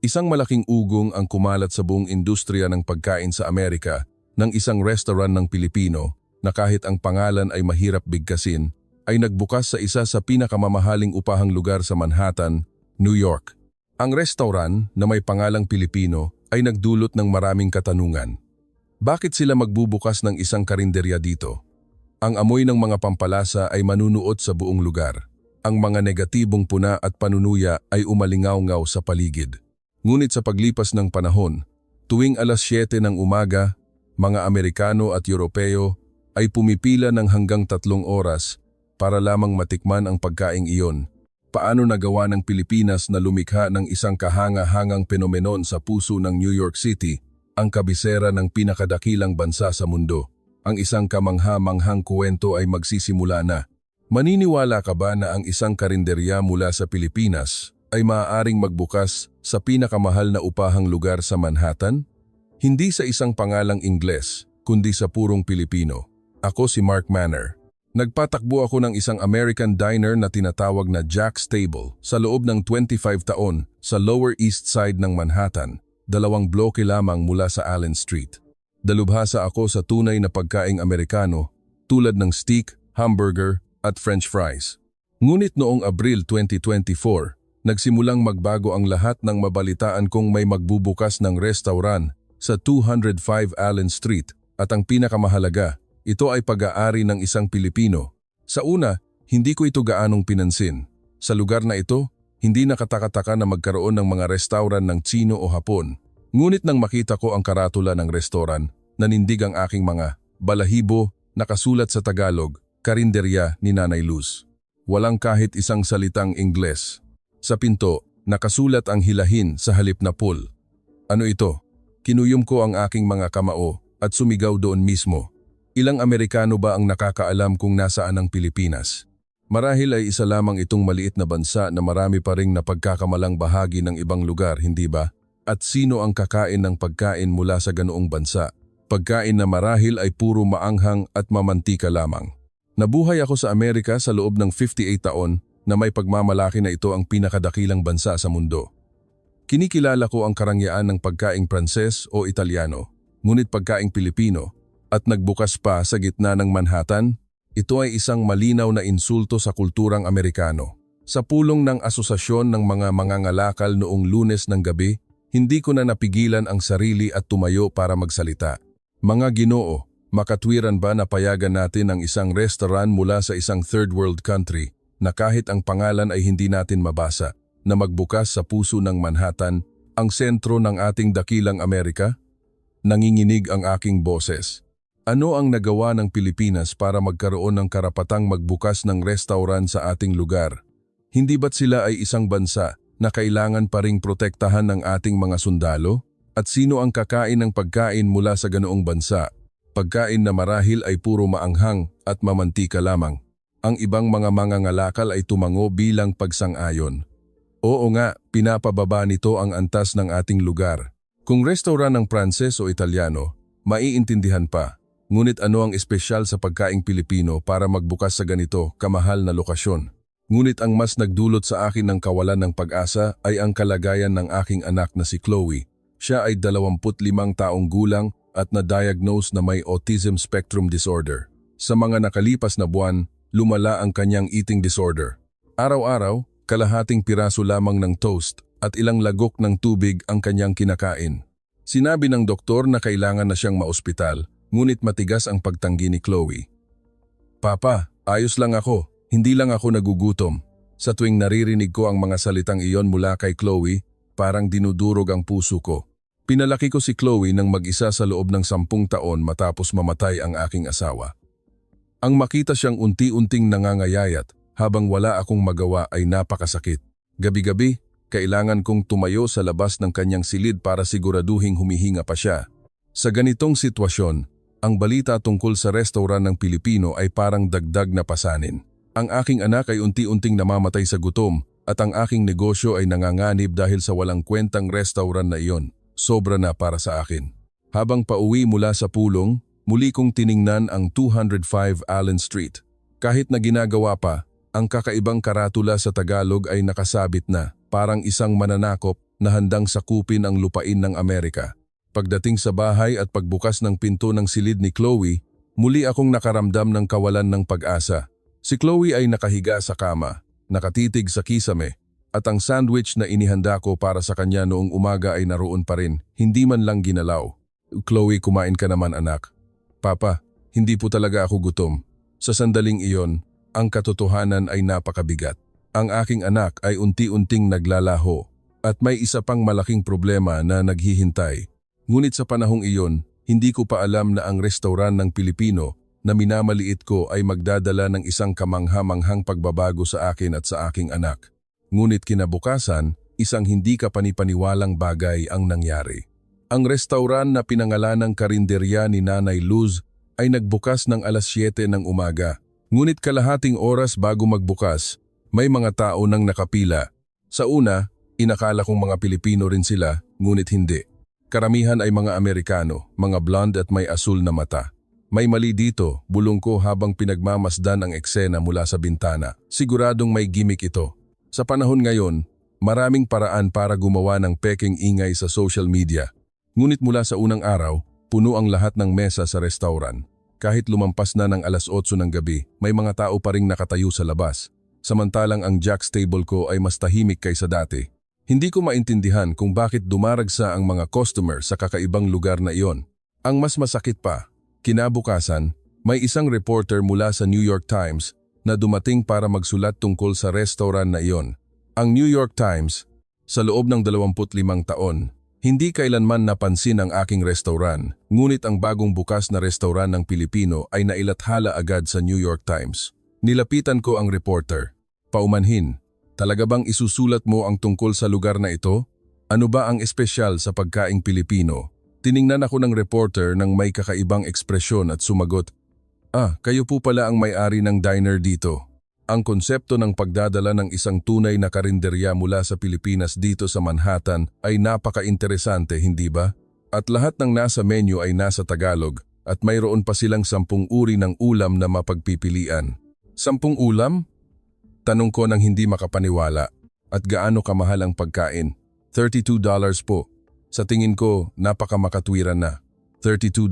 Isang malaking ugong ang kumalat sa buong industriya ng pagkain sa Amerika ng isang restaurant ng Pilipino na kahit ang pangalan ay mahirap bigkasin, ay nagbukas sa isa sa pinakamamahaling upahang lugar sa Manhattan, New York. Ang restaurant na may pangalang Pilipino ay nagdulot ng maraming katanungan. Bakit sila magbubukas ng isang karinderya dito? Ang amoy ng mga pampalasa ay manunuot sa buong lugar. Ang mga negatibong puna at panunuya ay umalingaw-ngaw sa paligid. Ngunit sa paglipas ng panahon, tuwing alas 7 ng umaga, mga Amerikano at Europeo ay pumipila ng hanggang 3 oras para lamang matikman ang pagkaing iyon. Paano nagawa ng Pilipinas na lumikha ng isang kahanga-hangang penomenon sa puso ng New York City, ang kabisera ng pinakadakilang bansa sa mundo? Ang isang kamangha-manghang kwento ay magsisimula na. Maniniwala ka ba na ang isang karinderya mula sa Pilipinas ay maaaring magbukas sa pinakamahal na upahang lugar sa Manhattan? Hindi sa isang pangalang Ingles, kundi sa purong Pilipino. Ako si Mark Manner. Nagpatakbo ako ng isang American diner na tinatawag na Jack's Table sa loob ng 25 taon sa Lower East Side ng Manhattan, 2 bloke lamang mula sa Allen Street. Dalubhasa ako sa tunay na pagkaing Amerikano tulad ng steak, hamburger at French fries. Ngunit noong Abril 2024, nagsimulang magbago ang lahat ng mabalitaan kong may magbubukas ng restaurant sa 205 Allen Street at ang pinakamahalaga, ito ay pag-aari ng isang Pilipino. Sa una, hindi ko ito gaanong pinansin. Sa lugar na ito, hindi nakatakataka na magkaroon ng mga restaurant ng Tsino o Hapon. Ngunit nang makita ko ang karatula ng restaurant, nanindig ang aking mga balahibo, nakasulat sa Tagalog, Karinderya ni Nanay Luz. Walang kahit isang salitang Ingles. Sa pinto, nakasulat ang hilahin sa halip na pool. Ano ito? Kinuyom ko ang aking mga kamao at sumigaw doon mismo. Ilang Amerikano ba ang nakakaalam kung nasaan ang Pilipinas? Marahil ay isa lamang itong maliit na bansa na marami pa ring napagkakamalang bahagi ng ibang lugar, hindi ba? At sino ang kakain ng pagkain mula sa ganoong bansa? Pagkain na marahil ay puro maanghang at mamantika lamang. Nabuhay ako sa Amerika sa loob ng 58 taon na may pagmamalaki na ito ang pinakadakilang bansa sa mundo. Kinikilala ko ang karangyaan ng pagkaing Pranses o Italiano, ngunit pagkaing Pilipino, at nagbukas pa sa gitna ng Manhattan, ito ay isang malinaw na insulto sa kulturang Amerikano. Sa pulong ng Asosasyon ng mga Mangangalakal noong Lunes ng gabi, hindi ko na napigilan ang sarili at tumayo para magsalita. Mga Ginoo, makatwiran ba na payagan natin ang isang restaurant mula sa isang third world country na kahit ang pangalan ay hindi natin mabasa, na magbukas sa puso ng Manhattan, ang sentro ng ating dakilang Amerika? Nanginginig ang aking boses. Ano ang nagawa ng Pilipinas para magkaroon ng karapatang magbukas ng restaurant sa ating lugar? Hindi ba't sila ay isang bansa na kailangan pa ring protektahan ng ating mga sundalo? At sino ang kakain ng pagkain mula sa ganoong bansa? Pagkain na marahil ay puro maanghang at mamantika lamang. Ang ibang mga mangangalakal ay tumango bilang pagsang-ayon. Oo nga, pinapababa nito ang antas ng ating lugar. Kung restaurant ng Pranses o Italiano, maiintindihan pa. Ngunit ano ang espesyal sa pagkaing Pilipino para magbukas sa ganito kamahal na lokasyon? Ngunit ang mas nagdulot sa akin ng kawalan ng pag-asa ay ang kalagayan ng aking anak na si Chloe. Siya ay 25 taong gulang at na-diagnose na may autism spectrum disorder. Sa mga nakalipas na buwan, lumala ang kanyang eating disorder. Araw-araw, kalahating piraso lamang ng toast at ilang lagok ng tubig ang kanyang kinakain. Sinabi ng doktor na kailangan na siyang maospital, ngunit matigas ang pagtanggi ni Chloe. Papa, ayos lang ako, hindi lang ako nagugutom. Sa tuwing naririnig ko ang mga salitang iyon mula kay Chloe, parang dinudurog ang puso ko. Pinalaki ko si Chloe nang mag-isa sa loob ng 10 taon matapos mamatay ang aking asawa. Ang makita siyang unti-unting nangangayayat habang wala akong magawa ay napakasakit. Gabi-gabi, kailangan kong tumayo sa labas ng kanyang silid para siguraduhing humihinga pa siya. Sa ganitong sitwasyon, ang balita tungkol sa restaurant ng Pilipino ay parang dagdag na pasanin. Ang aking anak ay unti-unting namamatay sa gutom at ang aking negosyo ay nanganganib dahil sa walang kwentang restaurant na iyon. Sobra na para sa akin. Habang pauwi mula sa pulong, muli kong tiningnan ang 205 Allen Street. Kahit na ginagawa pa, ang kakaibang karatula sa Tagalog ay nakasabit na, parang isang mananakop na handang sakupin ang lupain ng Amerika. Pagdating sa bahay at pagbukas ng pinto ng silid ni Chloe, muli akong nakaramdam ng kawalan ng pag-asa. Si Chloe ay nakahiga sa kama, nakatitig sa kisame, at ang sandwich na inihanda ko para sa kanya noong umaga ay naroon pa rin, hindi man lang ginalaw. Chloe, kumain ka naman anak. Papa, hindi po talaga ako gutom. Sa sandaling iyon, ang katotohanan ay napakabigat. Ang aking anak ay unti-unting naglalaho at may isa pang malaking problema na naghihintay. Ngunit sa panahong iyon, hindi ko pa alam na ang restauran ng Pilipino na minamaliit ko ay magdadala ng isang kamangha-manghang pagbabago sa akin at sa aking anak. Ngunit kinabukasan, isang hindi kapanipaniwalang bagay ang nangyari. Ang restauran na pinangalan ng karinderya ni Nanay Luz ay nagbukas ng alas 7 ng umaga. Ngunit kalahating oras bago magbukas, may mga tao nang nakapila. Sa una, inakala kong mga Pilipino rin sila, ngunit hindi. Karamihan ay mga Amerikano, mga blonde at may asul na mata. May mali dito, bulong ko habang pinagmamasdan ang eksena mula sa bintana. Siguradong may gimmick ito. Sa panahon ngayon, maraming paraan para gumawa ng peking ingay sa social media. Ngunit mula sa unang araw, puno ang lahat ng mesa sa restauran. Kahit lumampas na ng alas 8 ng gabi, may mga tao pa ring nakatayo sa labas. Samantalang ang Jack's table ko ay mas tahimik kaysa dati. Hindi ko maintindihan kung bakit dumaragsa ang mga customer sa kakaibang lugar na iyon. Ang mas masakit pa, kinabukasan, may isang reporter mula sa New York Times na dumating para magsulat tungkol sa restaurant na iyon. Ang New York Times, sa loob ng 25 taon, hindi kailanman napansin ang aking restaurant, ngunit ang bagong bukas na restaurant ng Pilipino ay nailathala agad sa New York Times. Nilapitan ko ang reporter. Paumanhin, talaga bang isusulat mo ang tungkol sa lugar na ito? Ano ba ang espesyal sa pagkaing Pilipino? Tiningnan ako ng reporter nang may kakaibang ekspresyon at sumagot, kayo po pala ang may-ari ng diner dito. Ang konsepto ng pagdadala ng isang tunay na karinderya mula sa Pilipinas dito sa Manhattan ay napaka-interesante, hindi ba? At lahat ng nasa menu ay nasa Tagalog at mayroon pa silang 10 uri ng ulam na mapagpipilian. 10 ulam? Tanong ko nang hindi makapaniwala. At gaano kamahal ang pagkain? $32 po. Sa tingin ko, napakamakatwiran na. $32?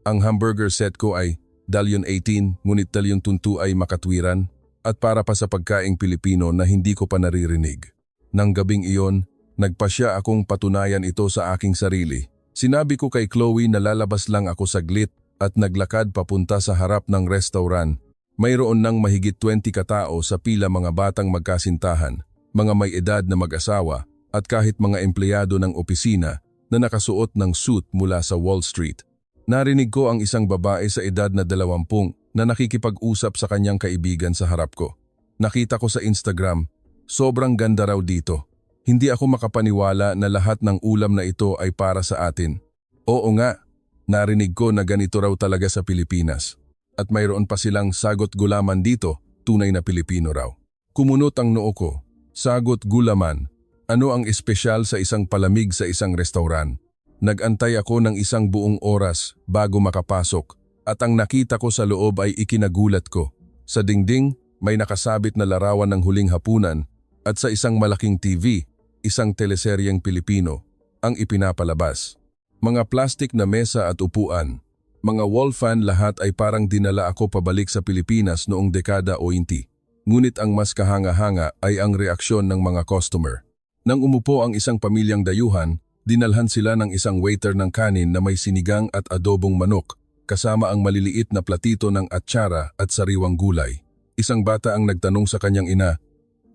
Ang hamburger set ko ay dalyon 18, ngunit dalyon 22 ay makatwiran, at para pa sa pagkaing Pilipino na hindi ko pa naririnig. Nang gabing iyon, nagpasya akong patunayan ito sa aking sarili. Sinabi ko kay Chloe na lalabas lang ako saglit at naglakad papunta sa harap ng restaurant. Mayroon nang mahigit 20 katao sa pila, mga batang magkasintahan, mga may edad na mag-asawa, at kahit mga empleyado ng opisina na nakasuot ng suit mula sa Wall Street. Narinig ko ang isang babae sa edad na 20 na nakikipag-usap sa kanyang kaibigan sa harap ko. Nakita ko sa Instagram, sobrang ganda raw dito. Hindi ako makapaniwala na lahat ng ulam na ito ay para sa atin. Oo nga, narinig ko na ganito raw talaga sa Pilipinas. At mayroon pa silang sagot gulaman dito, tunay na Pilipino raw. Kumunot ang noo ko. Sagot gulaman. Ano ang espesyal sa isang palamig sa isang restaurant? Nag-antay ako ng isang buong oras bago makapasok at ang nakita ko sa loob ay ikinagulat ko. Sa dingding, may nakasabit na larawan ng Huling Hapunan at sa isang malaking TV, isang teleseryeng Pilipino ang ipinapalabas. Mga plastik na mesa at upuan, mga wall fan, lahat ay parang dinala ako pabalik sa Pilipinas noong dekada 20. Ngunit ang mas kahanga-hanga ay ang reaksyon ng mga customer. Nang umupo ang isang pamilyang dayuhan, dinalhan sila ng isang waiter ng kanin na may sinigang at adobong manok, kasama ang maliliit na platito ng atsara at sariwang gulay. Isang bata ang nagtanong sa kanyang ina,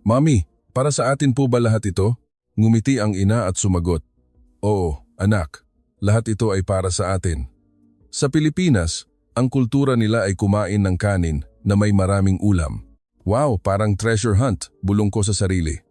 "Mami, para sa atin po ba lahat ito?" Ngumiti ang ina at sumagot, "Oo, anak, lahat ito ay para sa atin." Sa Pilipinas, ang kultura nila ay kumain ng kanin na may maraming ulam. Wow, parang treasure hunt, bulong ko sa sarili.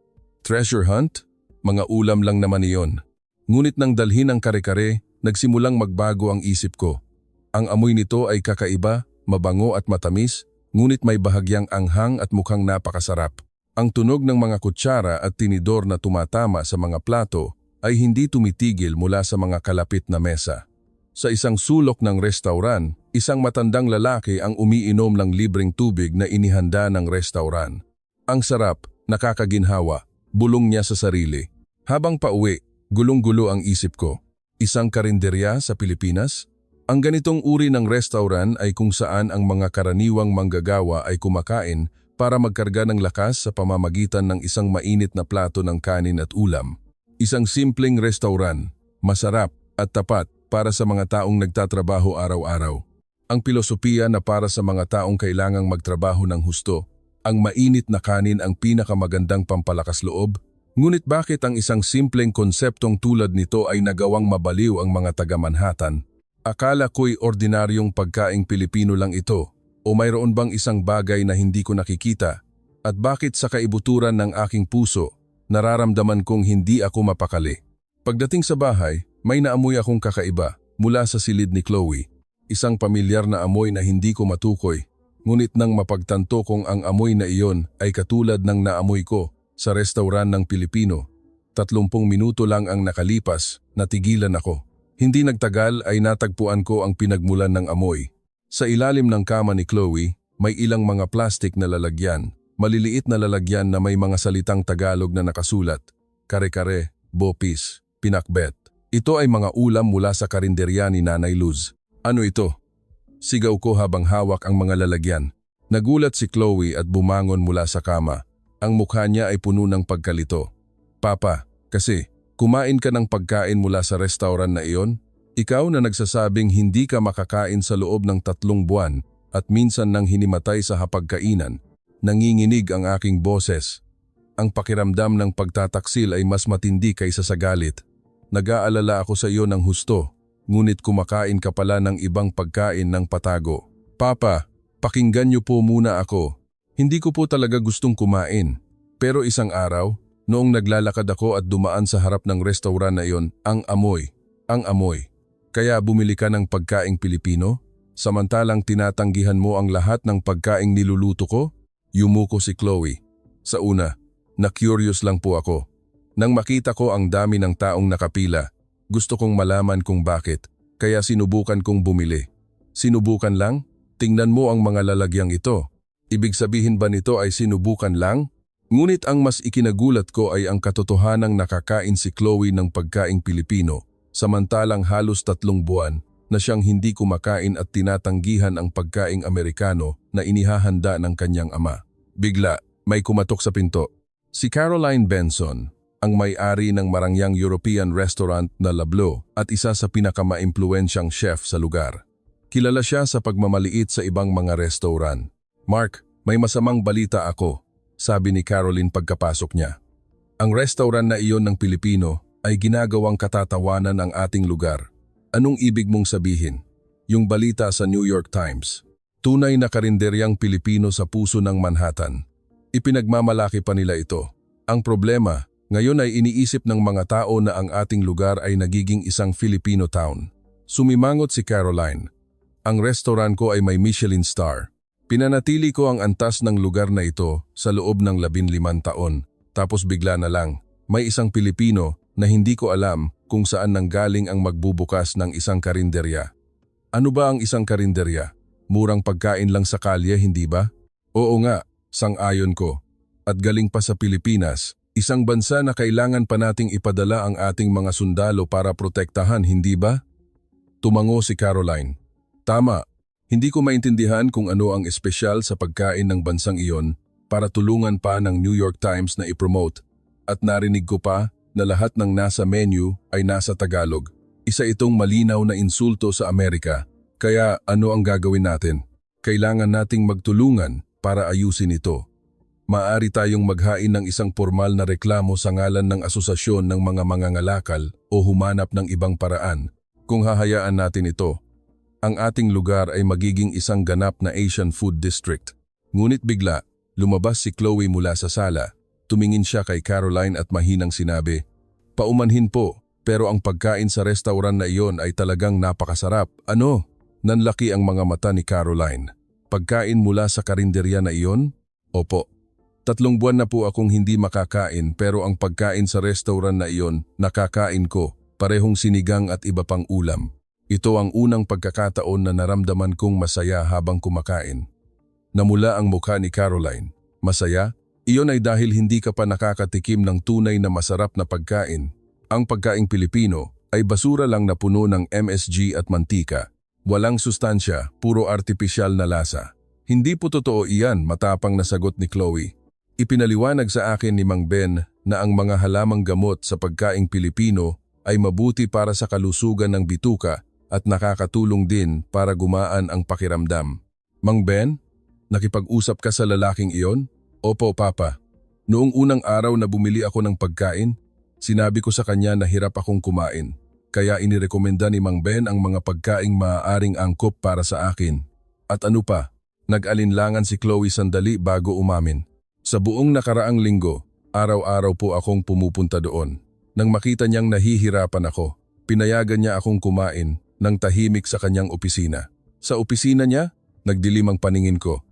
Treasure hunt? Mga ulam lang naman iyon. Ngunit nang dalhin ang kare-kare, nagsimulang magbago ang isip ko. Ang amoy nito ay kakaiba, mabango at matamis, ngunit may bahagyang anghang at mukhang napakasarap. Ang tunog ng mga kutsara at tinidor na tumatama sa mga plato ay hindi tumitigil mula sa mga kalapit na mesa. Sa isang sulok ng restaurant, isang matandang lalaki ang umiinom ng libreng tubig na inihanda ng restaurant. Ang sarap, nakakaginhawa, bulong niya sa sarili. Habang pauwi, gulong-gulo ang isip ko. Isang karinderya sa Pilipinas? Ang ganitong uri ng restaurant ay kung saan ang mga karaniwang manggagawa ay kumakain para magkarga ng lakas sa pamamagitan ng isang mainit na plato ng kanin at ulam. Isang simpleng restaurant, masarap at tapat para sa mga taong nagtatrabaho araw-araw. Ang pilosopiya na para sa mga taong kailangang magtrabaho ng husto. Ang mainit na kanin ang pinakamagandang pampalakas loob. Ngunit bakit ang isang simpleng konseptong tulad nito ay nagawang mabaliw ang mga taga-Manhattan? Akala ko'y ordinaryong pagkaing Pilipino lang ito, o mayroon bang isang bagay na hindi ko nakikita? At bakit sa kaibuturan ng aking puso, nararamdaman kong hindi ako mapakali? Pagdating sa bahay, may naamoy akong kakaiba mula sa silid ni Chloe. Isang pamilyar na amoy na hindi ko matukoy. Ngunit nang mapagtanto kong ang amoy na iyon ay katulad ng naamoy ko sa restaurant ng Pilipino, 30 minuto lang ang nakalipas, natigilan ako. Hindi nagtagal ay natagpuan ko ang pinagmulan ng amoy. Sa ilalim ng kama ni Chloe, may ilang mga plastik na lalagyan, maliliit na lalagyan na may mga salitang Tagalog na nakasulat, kare-kare, bopis, pinakbet. Ito ay mga ulam mula sa karinderya ni Nanay Luz. Ano ito? Sigaw ko habang hawak ang mga lalagyan. Nagulat si Chloe at bumangon mula sa kama. Ang mukha niya ay puno ng pagkalito. Papa, kasi kumain ka ng pagkain mula sa restaurant na iyon? Ikaw na nagsasabing hindi ka makakain sa loob ng 3 buwan at minsan nang hinimatay sa hapagkainan. Nanginginig ang aking boses. Ang pakiramdam ng pagtataksil ay mas matindi kaysa sa galit. Nag-aalala ako sa iyo ng husto, ngunit kumakain ka pala ng ibang pagkain ng patago. Papa, pakinggan niyo po muna ako. Hindi ko po talaga gustong kumain. Pero isang araw, noong naglalakad ako at dumaan sa harap ng restaurant na iyon, ang amoy. Kaya bumili ka ng pagkaing Pilipino? Samantalang tinatanggihan mo ang lahat ng pagkaing niluluto ko? Yumuko si Chloe. Sa una, na-curious lang po ako. Nang makita ko ang dami ng taong nakapila, gusto kong malaman kung bakit, kaya sinubukan kong bumili. Sinubukan lang? Tingnan mo ang mga lalagyang ito. Ibig sabihin ba nito ay sinubukan lang? Ngunit ang mas ikinagulat ko ay ang katotohanang nakakain si Chloe ng pagkaing Pilipino, samantalang halos 3 buwan na siyang hindi kumakain at tinatanggihan ang pagkaing Amerikano na inihahanda ng kanyang ama. Bigla, may kumatok sa pinto. Si Caroline Benson, ang may-ari ng marangyang European restaurant na Lablo at isa sa pinakamaimpluwensyang chef sa lugar. Kilala siya sa pagmamaliit sa ibang mga restaurant. Mark, may masamang balita ako, sabi ni Caroline pagkapasok niya. Ang restaurant na iyon ng Pilipino ay ginagawang katatawanan ang ating lugar. Anong ibig mong sabihin? Yung balita sa New York Times. Tunay na karinderyang Pilipino sa puso ng Manhattan. Ipinagmamalaki pa nila ito. Ang problema, ngayon ay iniisip ng mga tao na ang ating lugar ay nagiging isang Filipino town. Sumimangot si Caroline. Ang restaurant ko ay may Michelin star. Pinanatili ko ang antas ng lugar na ito sa loob ng 15 taon. Tapos bigla na lang, may isang Pilipino na hindi ko alam kung saan nanggaling ang magbubukas ng isang karinderya. Ano ba ang isang karinderya? Murang pagkain lang sa kalye, hindi ba? Oo nga, sang-ayon ko. At galing pa sa Pilipinas. Isang bansa na kailangan pa nating ipadala ang ating mga sundalo para protektahan, hindi ba? Tumango si Caroline. Tama, hindi ko maintindihan kung ano ang espesyal sa pagkain ng bansang iyon para tulungan pa ng New York Times na ipromote. At narinig ko pa na lahat ng nasa menu ay nasa Tagalog. Isa itong malinaw na insulto sa Amerika. Kaya ano ang gagawin natin? Kailangan nating magtulungan para ayusin ito. Maaari tayong maghain ng isang formal na reklamo sa ngalan ng asosasyon ng mga mangangalakal o humanap ng ibang paraan. Kung hahayaan natin ito, ang ating lugar ay magiging isang ganap na Asian food district. Ngunit bigla, lumabas si Chloe mula sa sala. Tumingin siya kay Caroline at mahinang sinabi, "Paumanhin po, pero ang pagkain sa restaurant na iyon ay talagang napakasarap." Ano? Nanlaki ang mga mata ni Caroline. Pagkain mula sa karinderya na iyon? Opo. 3 buwan na po akong hindi makakain pero ang pagkain sa restaurant na iyon nakakain ko, parehong sinigang at iba pang ulam. Ito ang unang pagkakataon na naramdaman kong masaya habang kumakain. Namula ang mukha ni Caroline. Masaya? Iyon ay dahil hindi ka pa nakakatikim ng tunay na masarap na pagkain. Ang pagkaing Pilipino ay basura lang na puno ng MSG at mantika. Walang sustansya, puro artipisyal na lasa. Hindi po totoo iyan, matapang na sagot ni Chloe. Ipinaliwanag sa akin ni Mang Ben na ang mga halamang gamot sa pagkaing Pilipino ay mabuti para sa kalusugan ng bituka at nakakatulong din para gumaan ang pakiramdam. Mang Ben, nakipag-usap ka sa lalaking iyon? Opo, Papa. Noong unang araw na bumili ako ng pagkain, sinabi ko sa kanya na hirap akong kumain. Kaya inirekomenda ni Mang Ben ang mga pagkaing maaaring angkop para sa akin. At ano pa, nag-alinlangan si Chloe sandali bago umamin. Sa buong nakaraang linggo, araw-araw po akong pumupunta doon. Nang makita niyang nahihirapan ako, pinayagan niya akong kumain ng tahimik sa kanyang opisina. Sa opisina niya, nagdilim ang paningin ko.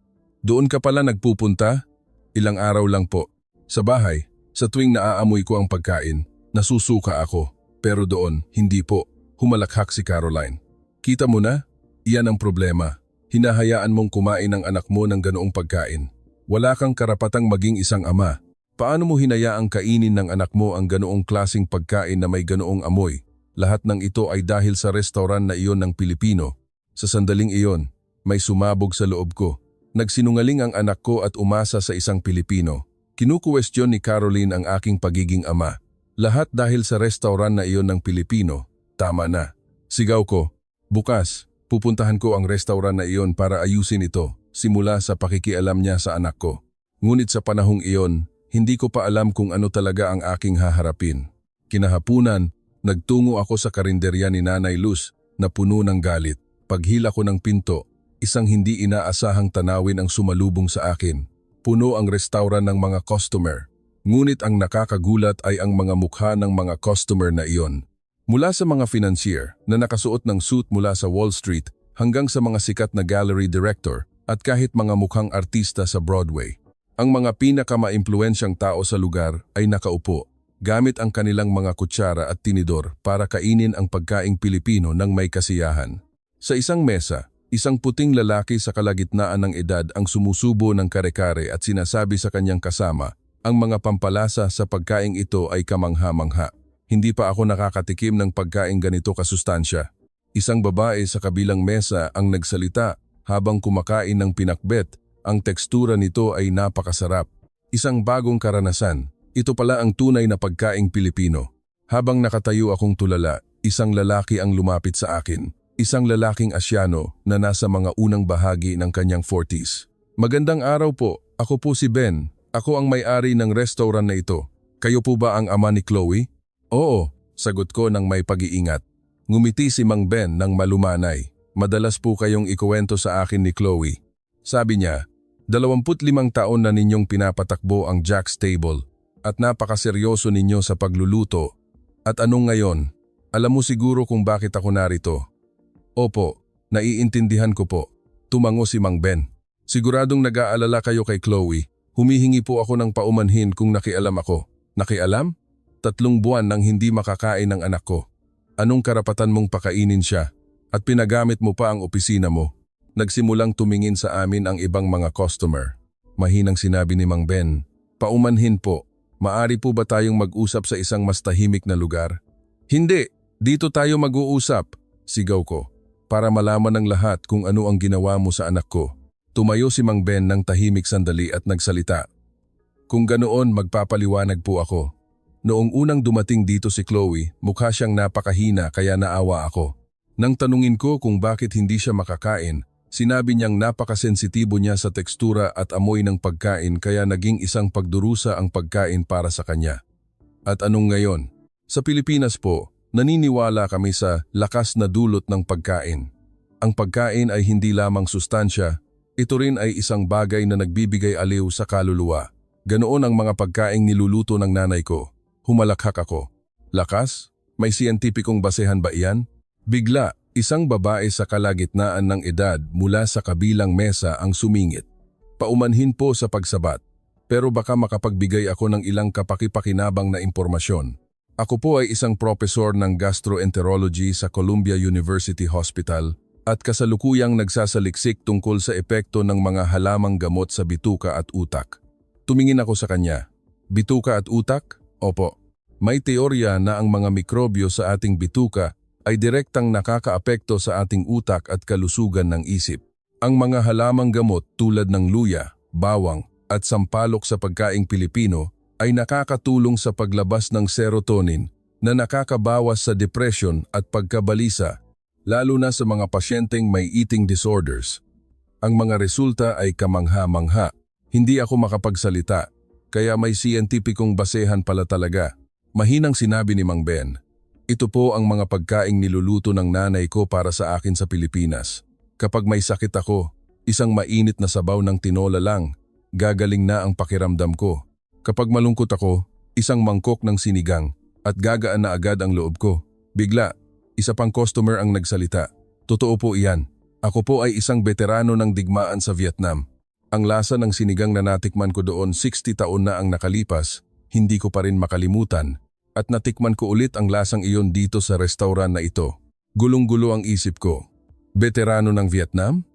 Doon ka pala nagpupunta? Ilang araw lang po. Sa bahay, sa tuwing naaamoy ko ang pagkain, nasusuka ako. Pero doon, hindi po. Humalakhak si Caroline. Kita mo na? Iyan ang problema. Hinahayaan mong kumain ang anak mo ng ganoong pagkain. Wala kang karapatang maging isang ama. Paano mo hinayaang kainin ng anak mo ang ganoong klasing pagkain na may ganoong amoy? Lahat ng ito ay dahil sa restaurant na iyon ng Pilipino. Sa sandaling iyon, may sumabog sa loob ko. Nagsinungaling ang anak ko at umasa sa isang Pilipino. Kinukuwestiyon ni Caroline ang aking pagiging ama. Lahat dahil sa restaurant na iyon ng Pilipino. Tama na. Sigaw ko. Bukas, pupuntahan ko ang restaurant na iyon para ayusin ito, simula sa pakikialam niya sa anak ko. Ngunit sa panahong iyon, hindi ko pa alam kung ano talaga ang aking haharapin. Kinahapunan, nagtungo ako sa karinderya ni Nanay Luz na puno ng galit. Paghila ko ng pinto, isang hindi inaasahang tanawin ang sumalubong sa akin. Puno ang restaurant ng mga customer. Ngunit ang nakakagulat ay ang mga mukha ng mga customer na iyon. Mula sa mga financier na nakasuot ng suit mula sa Wall Street hanggang sa mga sikat na gallery director at kahit mga mukhang artista sa Broadway. Ang mga pinakamaimpluwensyang tao sa lugar ay nakaupo, gamit ang kanilang mga kutsara at tinidor para kainin ang pagkaing Pilipino ng may kasiyahan. Sa isang mesa, isang puting lalaki sa kalagitnaan ng edad ang sumusubo ng kare-kare at sinasabi sa kanyang kasama, ang mga pampalasa sa pagkaing ito ay kamangha-mangha. Hindi pa ako nakakatikim ng pagkaing ganito kasustansya. Isang babae sa kabilang mesa ang nagsalita habang kumakain ng pinakbet. Ang tekstura nito ay napakasarap. Isang bagong karanasan. Ito pala ang tunay na pagkaing Pilipino. Habang nakatayo akong tulala, isang lalaki ang lumapit sa akin. Isang lalaking Asyano na nasa mga unang bahagi ng kanyang 40s. Magandang araw po. Ako po si Ben. Ako ang may-ari ng restaurant na ito. Kayo po ba ang ama ni Chloe? Oo, sagot ko ng may pag-iingat. Ngumiti si Mang Ben ng malumanay. Madalas po kayong ikuwento sa akin ni Chloe. Sabi niya, 25 taon na ninyong pinapatakbo ang Jack's Table at napakaseryoso ninyo sa pagluluto. At anong ngayon? Alam mo siguro kung bakit ako narito. Opo, naiintindihan ko po. Tumango si Mang Ben. Siguradong nag-aalala kayo kay Chloe. Humihingi po ako ng paumanhin kung nakialam ako. Nakialam? 3 buwan nang hindi makakain ng anak ko. Anong karapatan mong pakainin siya? At pinagamit mo pa ang opisina mo. Nagsimulang tumingin sa amin ang ibang mga customer. Mahinang sinabi ni Mang Ben, paumanhin po. Maari po ba tayong mag-usap sa isang mas tahimik na lugar? Hindi, dito tayo mag-uusap, sigaw ko. Para malaman ng lahat kung ano ang ginawa mo sa anak ko. Tumayo si Mang Ben ng tahimik sandali at nagsalita. Kung ganoon, magpapaliwanag po ako. Noong unang dumating dito si Chloe, mukha siyang napakahina kaya naawa ako. Nang tanungin ko kung bakit hindi siya makakain, sinabi niyang napakasensitibo niya sa tekstura at amoy ng pagkain kaya naging isang pagdurusa ang pagkain para sa kanya. At anong ngayon? Sa Pilipinas po, naniniwala kami sa lakas na dulot ng pagkain. Ang pagkain ay hindi lamang sustansya, ito rin ay isang bagay na nagbibigay aliw sa kaluluwa. Ganoon ang mga pagkaing niluluto ng nanay ko. Humalakhak ako. Lakas? May siyentipikong basehan ba iyan? Bigla, isang babae sa kalagitnaan ng edad mula sa kabilang mesa ang sumingit. Paumanhin po sa pagsabat, pero baka makapagbigay ako ng ilang kapakipakinabang na impormasyon. Ako po ay isang profesor ng gastroenterology sa Columbia University Hospital at kasalukuyang nagsasaliksik tungkol sa epekto ng mga halamang gamot sa bituka at utak. Tumingin ako sa kanya. Bituka at utak? Opo. May teorya na ang mga mikrobyo sa ating bituka ay direktang nakakaapekto sa ating utak at kalusugan ng isip. Ang mga halamang gamot tulad ng luya, bawang at sampalok sa pagkaing Pilipino ay nakakatulong sa paglabas ng serotonin na nakakabawas sa depression at pagkabalisa, lalo na sa mga pasyenteng may eating disorders. Ang mga resulta ay kamangha-mangha. Hindi ako makapagsalita, kaya may siyentipikong basehan pala talaga. Mahinang sinabi ni Mang Ben, ito po ang mga pagkaing niluluto ng nanay ko para sa akin sa Pilipinas. Kapag may sakit ako, isang mainit na sabaw ng tinola lang, gagaling na ang pakiramdam ko. Kapag malungkot ako, isang mangkok ng sinigang at gagaan na agad ang loob ko. Bigla, isa pang customer ang nagsalita. Totoo po iyan. Ako po ay isang veterano ng digmaan sa Vietnam. Ang lasa ng sinigang na natikman ko doon 60 taon na ang nakalipas, hindi ko pa rin makalimutan. At natikman ko ulit ang lasang iyon dito sa restaurant na ito. Gulong-gulo ang isip ko. Veterano ng Vietnam?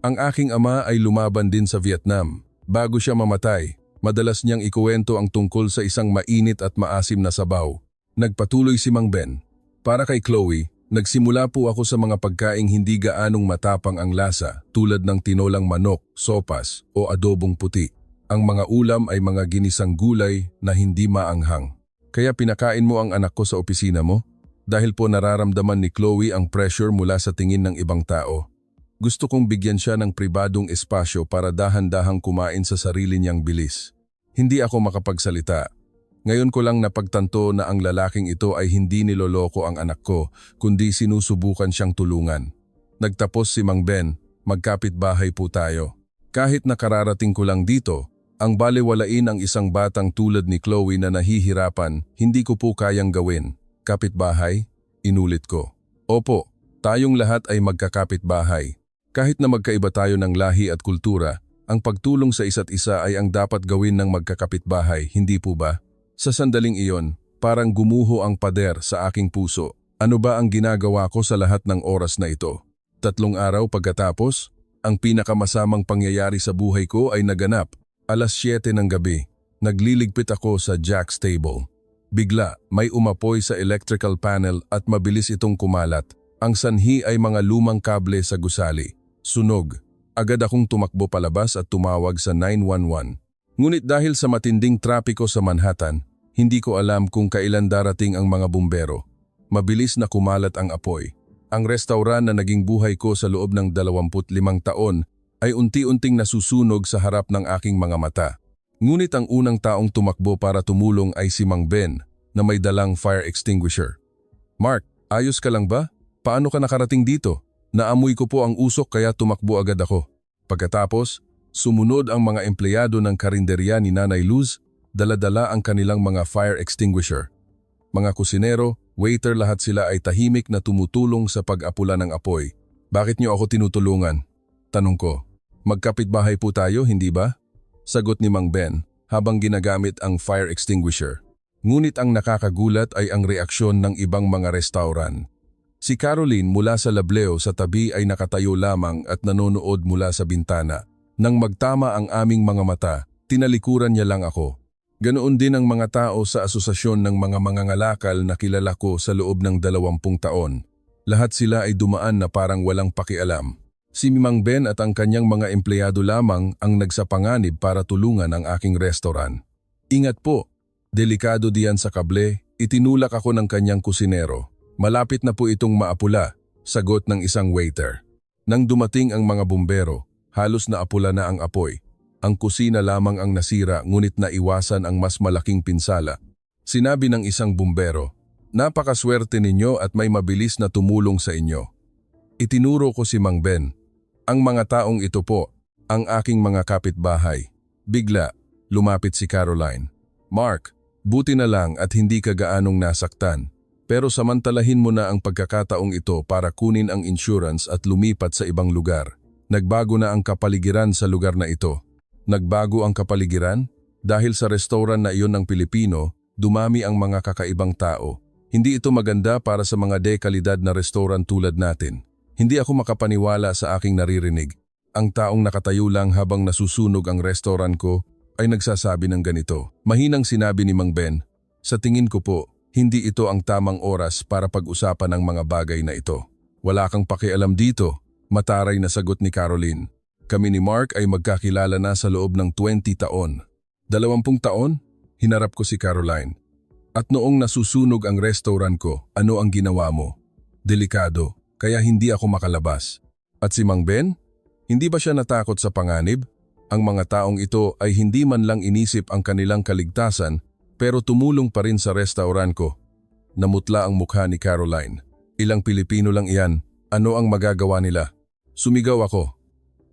Ang aking ama ay lumaban din sa Vietnam. Bago siya mamatay, madalas niyang ikuwento ang tungkol sa isang mainit at maasim na sabaw. Nagpatuloy si Mang Ben. Para kay Chloe, nagsimula po ako sa mga pagkaing hindi gaanong matapang ang lasa tulad ng tinolang manok, sopas o adobong puti. Ang mga ulam ay mga ginisang gulay na hindi maanghang. Kaya pinakain mo ang anak ko sa opisina mo? Dahil po nararamdaman ni Chloe ang pressure mula sa tingin ng ibang tao. Gusto kong bigyan siya ng pribadong espasyo para dahan-dahang kumain sa sarili niyang bilis. Hindi ako makapagsalita. Ngayon ko lang napagtanto na ang lalaking ito ay hindi niloloko ang anak ko, kundi sinusubukan siyang tulungan. Nagtapos si Mang Ben, magkapit-bahay po tayo. Kahit nakararating ko lang dito, ang balewalain ang isang batang tulad ni Chloe na nahihirapan, hindi ko po kayang gawin. Kapitbahay? Inulit ko. Opo, tayong lahat ay magkakapitbahay. Kahit na magkaiba tayo ng lahi at kultura, ang pagtulong sa isa't isa ay ang dapat gawin ng magkakapitbahay, hindi po ba? Sa sandaling iyon, parang gumuho ang pader sa aking puso. Ano ba ang ginagawa ko sa lahat ng oras na ito? 3 araw pagkatapos, ang pinakamasamang pangyayari sa buhay ko ay naganap. 7:00 ng gabi, nagliligpit ako sa Jack's table. Bigla, may umapoy sa electrical panel at mabilis itong kumalat. Ang sanhi ay mga lumang kable sa gusali. Sunog. Agad akong tumakbo palabas at tumawag sa 911. Ngunit dahil sa matinding trapiko sa Manhattan, hindi ko alam kung kailan darating ang mga bumbero. Mabilis na kumalat ang apoy. Ang restaurant na naging buhay ko sa loob ng 25 taon ay unti-unting nasusunog sa harap ng aking mga mata. Ngunit ang unang taong tumakbo para tumulong ay si Mang Ben na may dalang fire extinguisher. Mark, ayos ka lang ba? Paano ka nakarating dito? Naamoy ko po ang usok kaya tumakbo agad ako. Pagkatapos, sumunod ang mga empleyado ng karinderya ni Nanay Luz, dala-dala ang kanilang mga fire extinguisher. Mga kusinero, waiter lahat sila ay tahimik na tumutulong sa pag-apula ng apoy. Bakit niyo ako tinutulungan? Tanong ko. Magkapitbahay po tayo, hindi ba? Sagot ni Mang Ben habang ginagamit ang fire extinguisher. Ngunit ang nakakagulat ay ang reaksyon ng ibang mga restaurant. Si Caroline mula sa Lableo sa tabi ay nakatayo lamang at nanonood mula sa bintana. Nang magtama ang aming mga mata, tinalikuran niya lang ako. Ganoon din ang mga tao sa asosasyon ng mga mangangalakal na kilala ko sa loob ng 20 taon. Lahat sila ay dumaan na parang walang pakialam. Si Mang Ben at ang kanyang mga empleyado lamang ang nagsapanganib para tulungan ang aking restaurant. Ingat po, delikado diyan sa kable, itinulak ako ng kanyang kusinero. Malapit na po itong maapula, sagot ng isang waiter. Nang dumating ang mga bumbero, halos naapula na ang apoy. Ang kusina lamang ang nasira ngunit naiwasan ang mas malaking pinsala. Sinabi ng isang bumbero, napakaswerte ninyo at may mabilis na tumulong sa inyo. Itinuro ko si Mang Ben. Ang mga taong ito po, ang aking mga kapitbahay. Bigla, lumapit si Caroline. Mark, buti na lang at hindi ka gaanong nasaktan. Pero samantalahin mo na ang pagkakataong ito para kunin ang insurance at lumipat sa ibang lugar. Nagbago na ang kapaligiran sa lugar na ito. Nagbago ang kapaligiran? Dahil sa restaurant na iyon ng Pilipino, dumami ang mga kakaibang tao. Hindi ito maganda para sa mga dekalidad na restaurant tulad natin. Hindi ako makapaniwala sa aking naririnig. Ang taong nakatayo lang habang nasusunog ang restaurant ko ay nagsasabi ng ganito. Mahinang sinabi ni Mang Ben, sa tingin ko po, hindi ito ang tamang oras para pag-usapan ang mga bagay na ito. Wala kang pakialam dito, mataray na sagot ni Caroline. Kami ni Mark ay magkakilala na sa loob ng 20 taon. 20 taon? Hinarap ko si Caroline. At noong nasusunog ang restaurant ko, ano ang ginawa mo? Delikado, kaya hindi ako makalabas. At si Mang Ben? Hindi ba siya natakot sa panganib? Ang mga taong ito ay hindi man lang inisip ang kanilang kaligtasan pero tumulong pa rin sa restaurant ko. Namutla ang mukha ni Caroline. Ilang Pilipino lang iyan, ano ang magagawa nila? Sumigaw ako.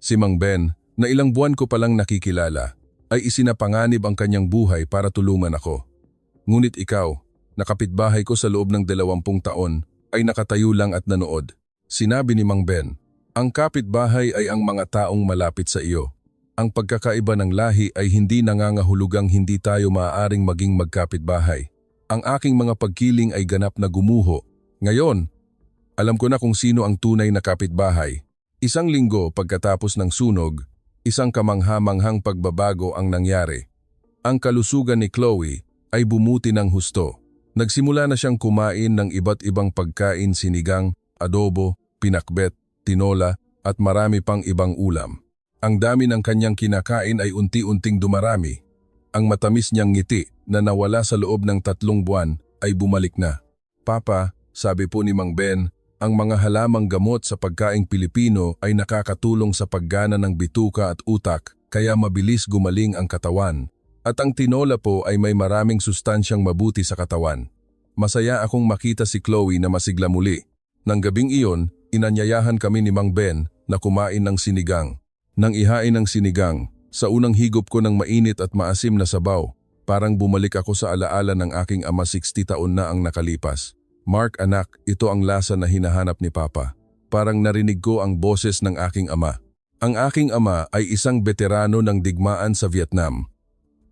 Si Mang Ben, na ilang buwan ko palang nakikilala, ay isinapanganib ang kanyang buhay para tulungan ako. Ngunit ikaw, nakapitbahay ko sa loob ng 20 taon, ay nakatayo lang at nanood. Sinabi ni Mang Ben, ang kapitbahay ay ang mga taong malapit sa iyo. Ang pagkakaiba ng lahi ay hindi nangangahulugang hindi tayo maaaring maging magkapitbahay. Ang aking mga pagkiling ay ganap na gumuho. Ngayon, alam ko na kung sino ang tunay na kapitbahay. Isang linggo pagkatapos ng sunog, isang kamangha-manghang pagbabago ang nangyari. Ang kalusugan ni Chloe ay bumuti ng husto. Nagsimula na siyang kumain ng iba't ibang pagkain, sinigang, adobo, pinakbet, tinola at marami pang ibang ulam. Ang dami ng kanyang kinakain ay unti-unting dumarami. Ang matamis niyang ngiti na nawala sa loob ng 3 buwan ay bumalik na. Papa, sabi po ni Mang Ben, ang mga halamang gamot sa pagkaing Pilipino ay nakakatulong sa paggana ng bituka at utak kaya mabilis gumaling ang katawan. At ang tinola po ay may maraming sustansyang mabuti sa katawan. Masaya akong makita si Chloe na masigla muli. Nang gabing iyon, inanyayahan kami ni Mang Ben na kumain ng sinigang. Nang ihain ng sinigang, sa unang higop ko ng mainit at maasim na sabaw, parang bumalik ako sa alaala ng aking ama 60 taon na ang nakalipas. Mark anak, ito ang lasa na hinahanap ni Papa. Parang narinig ko ang boses ng aking ama. Ang aking ama ay isang veterano ng digmaan sa Vietnam.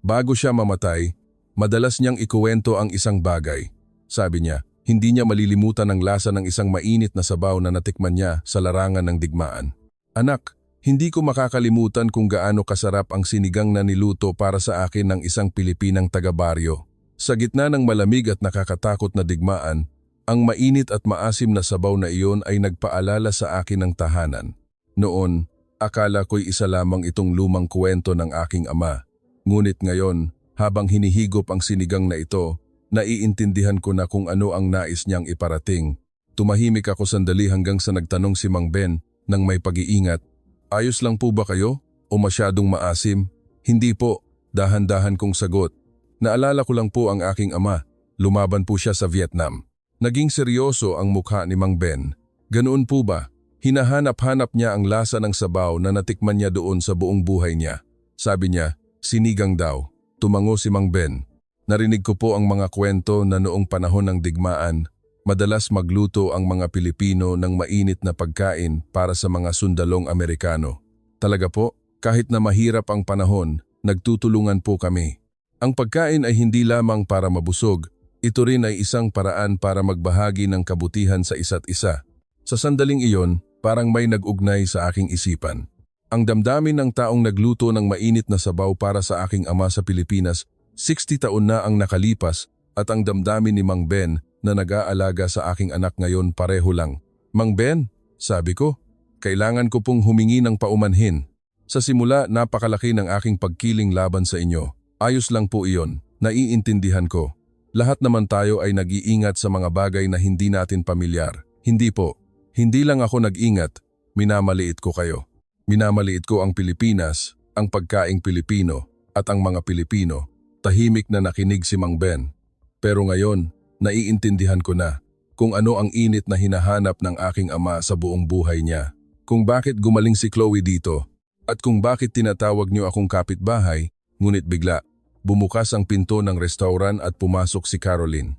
Bago siya mamatay, madalas niyang ikuwento ang isang bagay. Sabi niya, hindi niya malilimutan ang lasa ng isang mainit na sabaw na natikman niya sa larangan ng digmaan. Anak, hindi ko makakalimutan kung gaano kasarap ang sinigang na niluto para sa akin ng isang Pilipinang taga-baryo. Sa gitna ng malamig at nakakatakot na digmaan, ang mainit at maasim na sabaw na iyon ay nagpaalala sa akin ng tahanan. Noon, akala ko'y isa lamang itong lumang kwento ng aking ama. Ngunit ngayon, habang hinihigop ang sinigang na ito, naiintindihan ko na kung ano ang nais niyang iparating. Tumahimik ako sandali hanggang sa nagtanong si Mang Ben nang may pag-iingat. Ayos lang po ba kayo? O masyadong maasim? Hindi po, dahan-dahan kong sagot. Naalala ko lang po ang aking ama. Lumaban po siya sa Vietnam. Naging seryoso ang mukha ni Mang Ben. Ganoon po ba? Hinahanap-hanap niya ang lasa ng sabaw na natikman niya doon sa buong buhay niya. Sabi niya, sinigang daw. Tumango si Mang Ben. Narinig ko po ang mga kwento na noong panahon ng digmaan, madalas magluto ang mga Pilipino ng mainit na pagkain para sa mga sundalong Amerikano. Talaga po, kahit na mahirap ang panahon, nagtutulungan po kami. Ang pagkain ay hindi lamang para mabusog, ito rin ay isang paraan para magbahagi ng kabutihan sa isa't isa. Sa sandaling iyon, parang may nag-ugnay sa aking isipan. Ang damdamin ng taong nagluto ng mainit na sabaw para sa aking ama sa Pilipinas, 60 taon na ang nakalipas, at ang damdamin ni Mang Ben na nag-aalaga sa aking anak ngayon pareho lang. Mang Ben, sabi ko, kailangan ko pong humingi ng paumanhin. Sa simula, napakalaki ng aking pagkiling laban sa inyo. Ayos lang po iyon, naiintindihan ko. Lahat naman tayo ay nag-iingat sa mga bagay na hindi natin pamilyar. Hindi po, hindi lang ako nag-ingat, minamaliit ko kayo. Minamaliit ko ang Pilipinas, ang pagkaing Pilipino, at ang mga Pilipino. Tahimik na nakinig si Mang Ben. Pero ngayon, naiintindihan ko na kung ano ang init na hinahanap ng aking ama sa buong buhay niya. Kung bakit gumaling si Chloe dito, at kung bakit tinatawag niyo akong kapitbahay, ngunit bigla, bumukas ang pinto ng restaurant at pumasok si Caroline.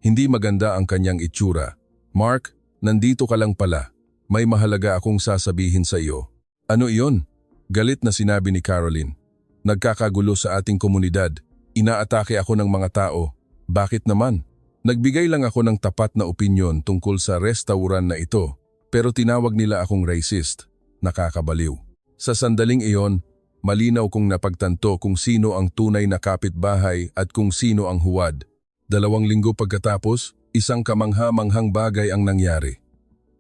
Hindi maganda ang kanyang itsura. Mark, nandito ka lang pala. May mahalaga akong sasabihin sa iyo. Ano iyon? Galit na sinabi ni Caroline. Nagkakagulo sa ating komunidad. Inaatake ako ng mga tao. Bakit naman? Nagbigay lang ako ng tapat na opinyon tungkol sa restaurant na ito, pero tinawag nila akong racist. Nakakabaliw. Sa sandaling iyon, malinaw kong napagtanto kung sino ang tunay na kapitbahay at kung sino ang huwad. 2 linggo pagkatapos, isang kamangha-manghang bagay ang nangyari.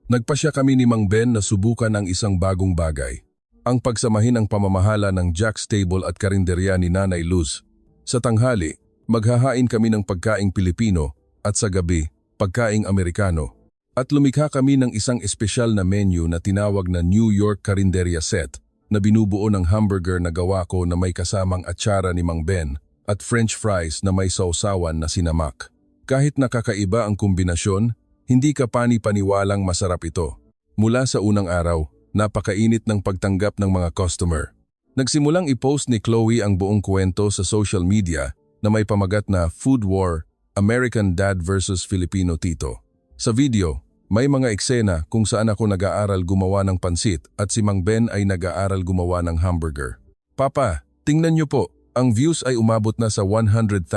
Nagpasya kami ni Mang Ben na subukan ang isang bagong bagay. Ang pagsamahin ang pamamahala ng Jack's Table at karinderya ni Nanay Luz. Sa tanghali, maghahain kami ng pagkaing Pilipino at sa gabi, pagkaing Amerikano. At lumikha kami ng isang espesyal na menu na tinawag na New York Carinderia Set na binubuo ng hamburger na gawa ko na may kasamang atsara ni Mang Ben at French fries na may sausawan na sinamak. Kahit nakakaiba ang kombinasyon, hindi ka pani-paniwalang masarap ito. Mula sa unang araw, napakainit ng pagtanggap ng mga customer. Nagsimulang i-post ni Chloe ang buong kwento sa social media na may pamagat na Food War, American Dad vs. Filipino Tito. Sa video, may mga eksena kung saan ako nag-aaral gumawa ng pansit at si Mang Ben ay nag-aaral gumawa ng hamburger. Papa, tingnan niyo po, ang views ay umabot na sa 100,000.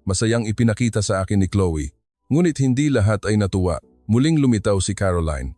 Masayang ipinakita sa akin ni Chloe. Ngunit hindi lahat ay natuwa. Muling lumitaw si Caroline.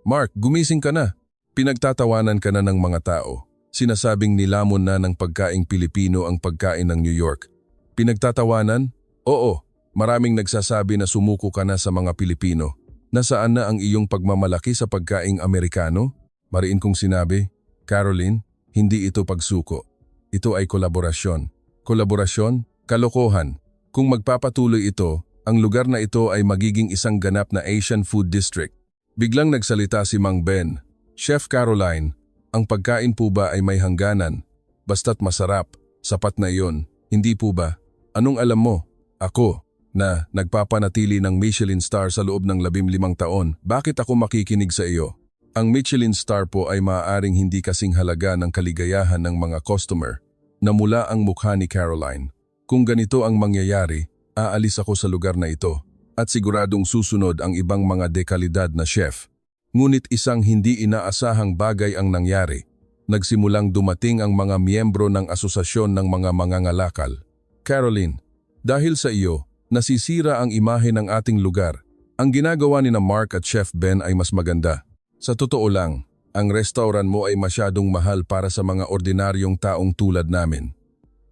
Mark, gumising ka na. Pinagtatawanan ka na ng mga tao. Sinasabing nilamon na ng pagkaing Pilipino ang pagkain ng New York. Pinagtatawanan? Oo, maraming nagsasabi na sumuko ka na sa mga Pilipino. Nasaan na ang iyong pagmamalaki sa pagkaing Amerikano? Mariin kong sinabi, Caroline, hindi ito pagsuko. Ito ay kolaborasyon. Kolaborasyon? Kalokohan. Kung magpapatuloy ito, ang lugar na ito ay magiging isang ganap na Asian Food District. Biglang nagsalita si Mang Ben, Chef Caroline, ang pagkain po ba ay may hangganan? Basta't masarap, sapat na iyon. Hindi po ba? Anong alam mo? Ako, na nagpapanatili ng Michelin star sa loob ng 15 taon, bakit ako makikinig sa iyo? Ang Michelin star po ay maaaring hindi kasing halaga ng kaligayahan ng mga customer na mula ang mukha ni Caroline. Kung ganito ang mangyayari, aalis ako sa lugar na ito at siguradong susunod ang ibang mga dekalidad na chef. Ngunit isang hindi inaasahang bagay ang nangyari. Nagsimulang dumating ang mga miyembro ng asosasyon ng mga mangangalakal. Caroline, dahil sa iyo, nasisira ang imahe ng ating lugar. Ang ginagawa ni na Mark at Chef Ben ay mas maganda. Sa totoo lang, ang restaurant mo ay masyadong mahal para sa mga ordinaryong taong tulad namin.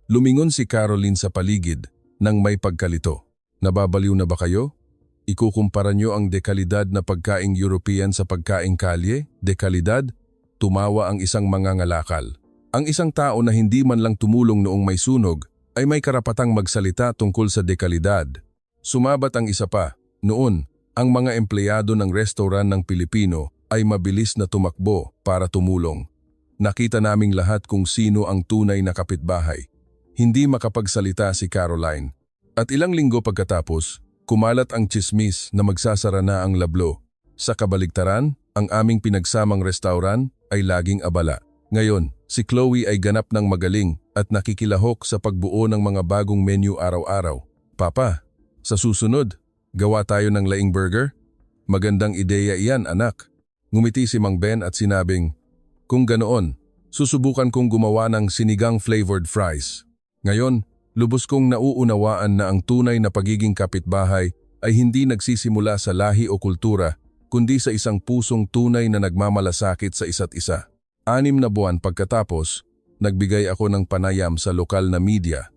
Lumingon si Caroline sa paligid nang may pagkalito. Nababaliw na ba kayo? Ikukumpara niyo ang dekalidad na pagkaing European sa pagkaing kalye? Dekalidad? Tumawa ang isang mangangalakal. Ang isang tao na hindi man lang tumulong noong may sunog ay may karapatang magsalita tungkol sa dekalidad. Sumabat ang isa pa. Noon, ang mga empleyado ng restaurant ng Pilipino ay mabilis na tumakbo para tumulong. Nakita naming lahat kung sino ang tunay na kapitbahay. Hindi makapagsalita si Caroline. At ilang linggo pagkatapos, kumalat ang tsismis na magsasara na ang lablo. Sa kabaligtaran, ang aming pinagsamang restaurant ay laging abala. Ngayon, si Chloe ay ganap ng magaling at nakikilahok sa pagbuo ng mga bagong menu araw-araw. Papa, sa susunod, gawa tayo ng laing burger? Magandang ideya iyan, anak. Ngumiti si Mang Ben at sinabing, kung ganoon, susubukan kong gumawa ng sinigang flavored fries. Ngayon, lubos kong nauunawaan na ang tunay na pagiging kapitbahay ay hindi nagsisimula sa lahi o kultura, kundi sa isang pusong tunay na nagmamalasakit sa isa't isa. 6 na buwan pagkatapos, nagbigay ako ng panayam sa lokal na media.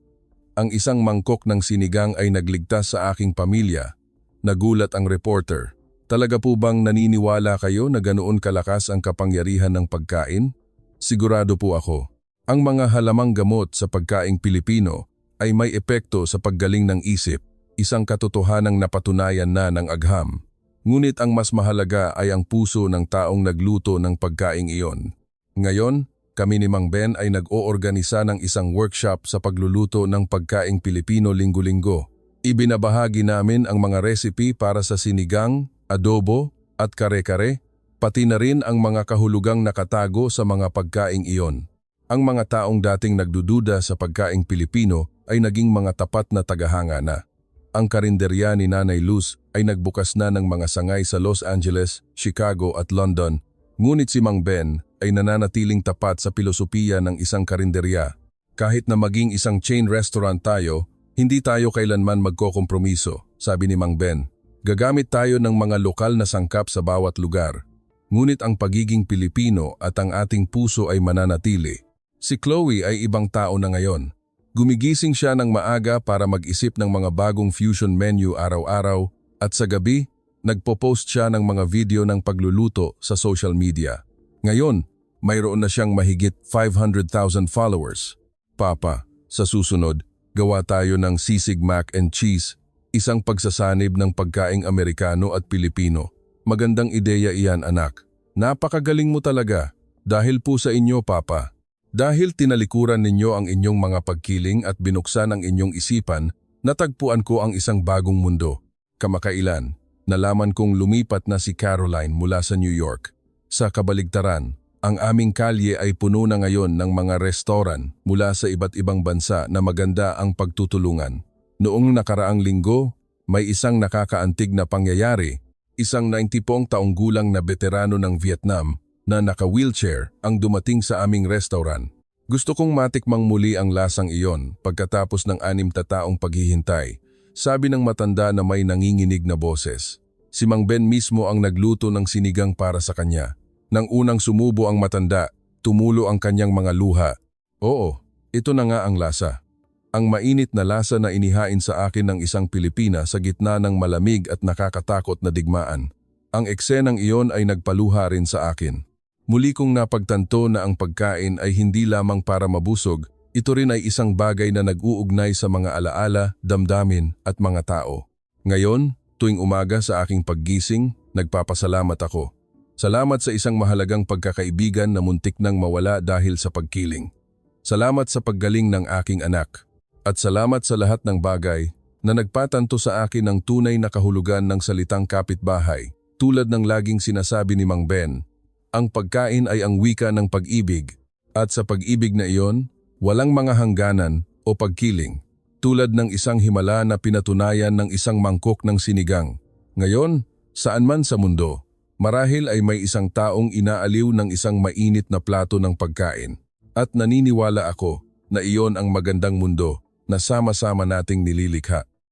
Ang isang mangkok ng sinigang ay nagligtas sa aking pamilya. Nagulat ang reporter. Talaga po bang naniniwala kayo na ganoon kalakas ang kapangyarihan ng pagkain? Sigurado po ako. Ang mga halamang gamot sa pagkaing Pilipino ay may epekto sa paggaling ng isip, isang katotohanang napatunayan na ng agham. Ngunit ang mas mahalaga ay ang puso ng taong nagluto ng pagkaing iyon. Ngayon, kami ni Mang Ben ay nag-oorganisa ng isang workshop sa pagluluto ng pagkaing Pilipino linggo-linggo. Ibinabahagi namin ang mga recipe para sa sinigang, adobo at kare-kare, pati na rin ang mga kahulugang nakatago sa mga pagkaing iyon. Ang mga taong dating nagdududa sa pagkaing Pilipino ay naging mga tapat na tagahanga na. Ang karinderya ni Nanay Luz ay nagbukas na ng mga sangay sa Los Angeles, Chicago at London. Ngunit si Mang Ben ay nananatiling tapat sa pilosopiya ng isang karinderya. Kahit na maging isang chain restaurant tayo, hindi tayo kailanman magkokompromiso, sabi ni Mang Ben. Gagamit tayo ng mga lokal na sangkap sa bawat lugar. Ngunit ang pagiging Pilipino at ang ating puso ay mananatili. Si Chloe ay ibang tao na ngayon. Gumigising siya ng maaga para mag-isip ng mga bagong fusion menu araw-araw at sa gabi, nagpo-post siya ng mga video ng pagluluto sa social media. Ngayon, mayroon na siyang mahigit 500,000 followers. Papa, sa susunod, gawa tayo ng sisig mac and cheese, isang pagsasanib ng pagkaing Amerikano at Pilipino. Magandang ideya iyan, anak. Napakagaling mo talaga. Dahil po sa inyo, Papa. Dahil tinalikuran ninyo ang inyong mga pagkiling at binuksan ang inyong isipan, natagpuan ko ang isang bagong mundo. Kamakailan, nalaman kong lumipat na si Caroline mula sa New York. Sa kabaligtaran, ang aming kalye ay puno na ngayon ng mga restoran mula sa iba't ibang bansa na maganda ang pagtutulungan. Noong nakaraang linggo, may isang nakakaantig na pangyayari, isang 90 taong gulang na veterano ng Vietnam na naka-wheelchair ang dumating sa aming restaurant. Gusto kong matikmang muli ang lasang iyon pagkatapos ng 6 na taong paghihintay, sabi ng matanda na may nanginginig na boses. Si Mang Ben mismo ang nagluto ng sinigang para sa kanya. Nang unang sumubo ang matanda, tumulo ang kanyang mga luha. Oo, ito na nga ang lasa. Ang mainit na lasa na inihain sa akin ng isang Pilipina sa gitna ng malamig at nakakatakot na digmaan. Ang eksenang iyon ay nagpaluha rin sa akin. Muli kong napagtanto na ang pagkain ay hindi lamang para mabusog, ito rin ay isang bagay na nag-uugnay sa mga alaala, damdamin at mga tao. Ngayon, tuwing umaga sa aking paggising, nagpapasalamat ako. Salamat sa isang mahalagang pagkakaibigan na muntik nang mawala dahil sa pagkiling. Salamat sa paggaling ng aking anak. At salamat sa lahat ng bagay na nagpatanto sa akin ng tunay na kahulugan ng salitang kapitbahay. Tulad ng laging sinasabi ni Mang Ben, ang pagkain ay ang wika ng pag-ibig. At sa pag-ibig na iyon, walang mga hangganan o pagkiling. Tulad ng isang himala na pinatunayan ng isang mangkok ng sinigang. Ngayon, saan man sa mundo, marahil ay may isang taong inaaliw ng isang mainit na plato ng pagkain. At naniniwala ako na iyon ang magandang mundo na sama-sama nating nililikha.